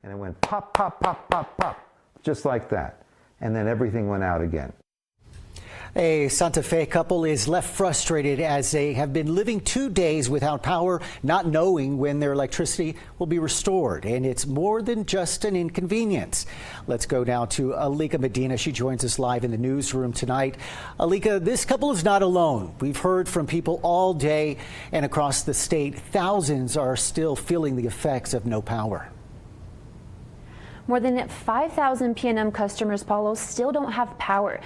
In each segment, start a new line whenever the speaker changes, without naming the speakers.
and it went pop, pop, pop, pop, pop, just like that. And then everything went out again.
A Santa Fe couple is left frustrated as they have been living 2 days without power, not knowing when their electricity will be restored. And it's more than just an inconvenience. Let's go now to Alika Medina. She joins us live in the newsroom tonight. Alika, this couple is not alone. We've heard from people all day and across the state. Thousands are still feeling the effects of no power.
More than 5,000 PNM customers, Paulo, still don't have power.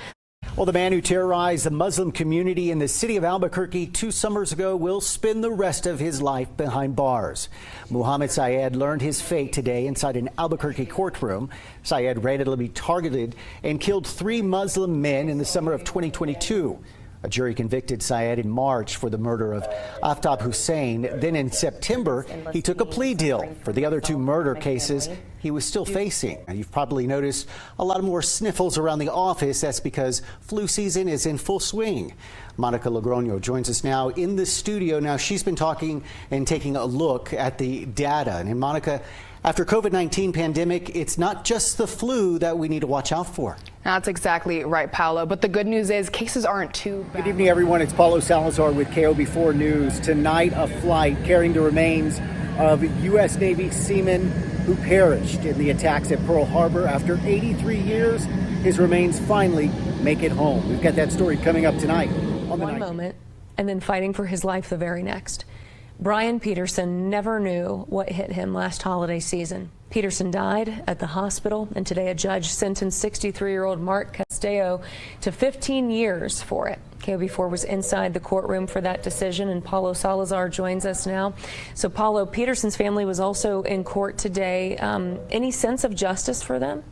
Well, the man who terrorized the Muslim community in the city of Albuquerque 2 summers ago will spend the rest of his life behind bars. Muhammad Syed learned his fate today inside an Albuquerque courtroom. Syed randomly targeted and killed 3 Muslim men in the summer of 2022. A jury convicted Syed in March for the murder of Aftab Hussein. Then in September, he took a plea deal for the other 2 murder cases he was still facing. Now, you've probably noticed a lot more sniffles around the office. That's because flu season is in full swing. Monica Logroño joins us now in the studio. Now, she's been talking and taking a look at the data. And Monica, after COVID-19 pandemic, it's not just the flu that we need to watch out for.
That's exactly right, Paulo. But the good news is cases aren't too bad.
Good evening, everyone. It's Paulo Salazar with KOB4 News. Tonight, a flight carrying the remains of U.S. Navy seamen who perished in the attacks at Pearl Harbor. After 83 years, his remains finally make it home. We've got that story coming up tonight on the
One moment, and then fighting for his life the very next. Brian Peterson never knew what hit him last holiday season. Peterson died at the hospital, and today a judge sentenced 63-year-old Mark Castello to 15 years for it. KOB4 was inside the courtroom for that decision, and Paulo Salazar joins us now. So, Paulo, Peterson's family was also in court today. Any sense of justice for them?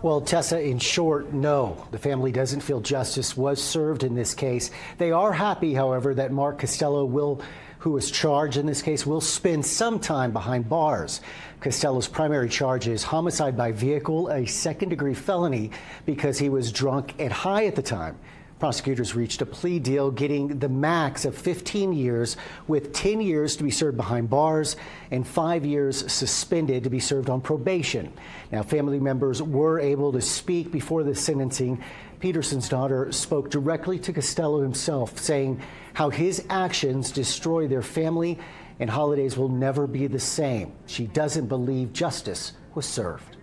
Well, Tessa, in short, no. The family doesn't feel justice was served in this case. They are happy, however, that Mark Castello who was charged in this case, will spend some time behind bars. Castello's primary charge is homicide by vehicle, a second-degree felony, because he was drunk and high at the time. Prosecutors reached a plea deal, getting the max of 15 years, with 10 years to be served behind bars and 5 years suspended to be served on probation. Now, family members were able to speak before the sentencing. Peterson's daughter spoke directly to Castello himself, saying how his actions destroy their family and holidays will never be the same. She doesn't believe justice was served.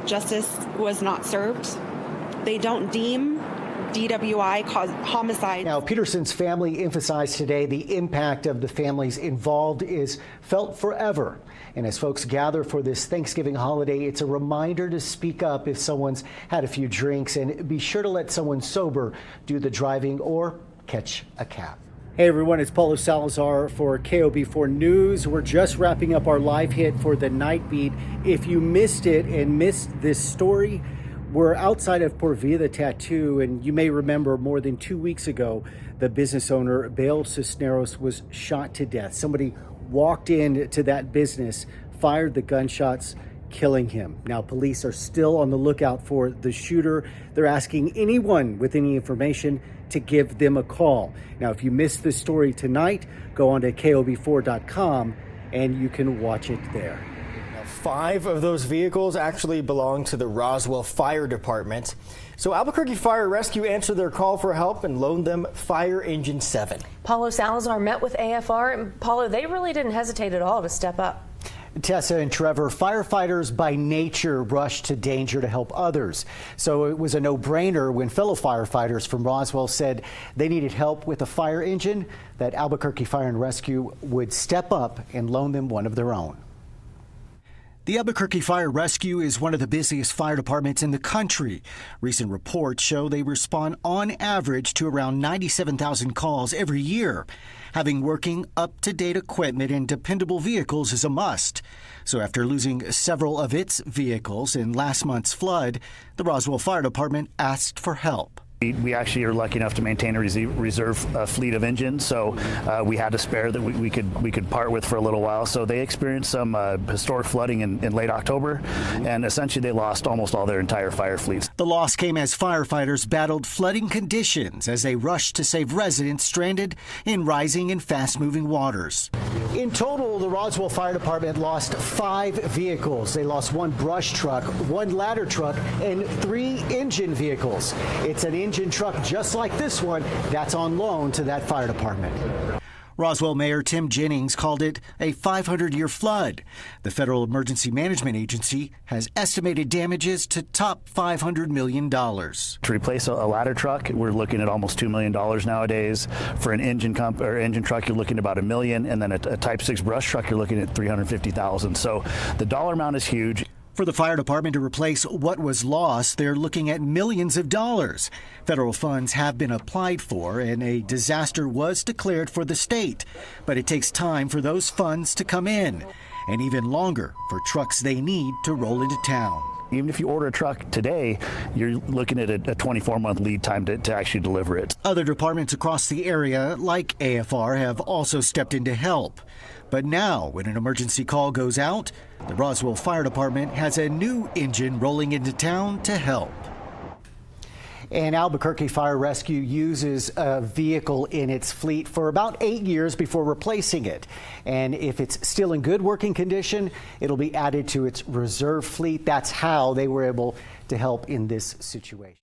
Justice was not served. They don't deem DWI cause homicide.
Now, Peterson's family emphasized today the impact of the families involved is felt forever. And as folks gather for this Thanksgiving holiday, it's a reminder to speak up if someone's had a few drinks, and be sure to let someone sober do the driving or catch a cab. Hey everyone, it's Paulo Salazar for KOB4 News. We're just wrapping up our live hit for the night beat. If you missed it and missed this story, we're outside of Por Vida Tattoo, and you may remember more than 2 weeks ago, the business owner, Bale Cisneros, was shot to death. Somebody walked into that business, fired the gunshots, killing him. Now, police are still on the lookout for the shooter. They're asking anyone with any information to give them a call. Now, if you missed this story tonight, go on to KOB4.com and you can watch it there.
5 of those vehicles actually belong to the Roswell Fire Department. So Albuquerque Fire Rescue answered their call for help and loaned them Fire Engine 7.
Paulo Salazar met with AFR, and Paulo, they really didn't hesitate at all to step up.
Tessa and Trevor, firefighters by nature rush to danger to help others. So it was a no-brainer when fellow firefighters from Roswell said they needed help with a fire engine, that Albuquerque Fire and Rescue would step up and loan them one of their own. The Albuquerque Fire Rescue is one of the busiest fire departments in the country. Recent reports show they respond on average to around 97,000 calls every year. Having working, up-to-date equipment and dependable vehicles is a must. So after losing several of its vehicles in last month's flood, the Roswell Fire Department asked for help.
We actually are lucky enough to maintain a reserve fleet of engines, so we had a spare that we could part with for a little while. So they experienced some historic flooding in late October, and essentially they lost almost all their entire fire fleets.
The loss came as firefighters battled flooding conditions as they rushed to save residents stranded in rising and fast-moving waters. In total, April, the Roswell Fire Department lost 5 vehicles. They lost 1 brush truck, 1 ladder truck, and 3 engine vehicles. It's an engine truck just like this one that's on loan to that fire department. Roswell Mayor Tim Jennings called it a 500-year flood. The Federal Emergency Management Agency has estimated damages to top $500 million.
To replace a ladder truck, we're looking at almost $2 million nowadays. For an engine truck, you're looking at about $1 million, and then a Type 6 brush truck, you're looking at $350,000. So the dollar amount is huge.
For the fire department to replace what was lost, they're looking at millions of dollars. Federal funds have been applied for, and a disaster was declared for the state. But it takes time for those funds to come in, and even longer for trucks they need to roll into town.
Even if you order a truck today, you're looking at a 24-month lead time to actually deliver it.
Other departments across the area, like AFR, have also stepped in to help. But now, when an emergency call goes out, the Roswell Fire Department has a new engine rolling into town to help. And Albuquerque Fire Rescue uses a vehicle in its fleet for about 8 years before replacing it. And if it's still in good working condition, it'll be added to its reserve fleet. That's how they were able to help in this situation.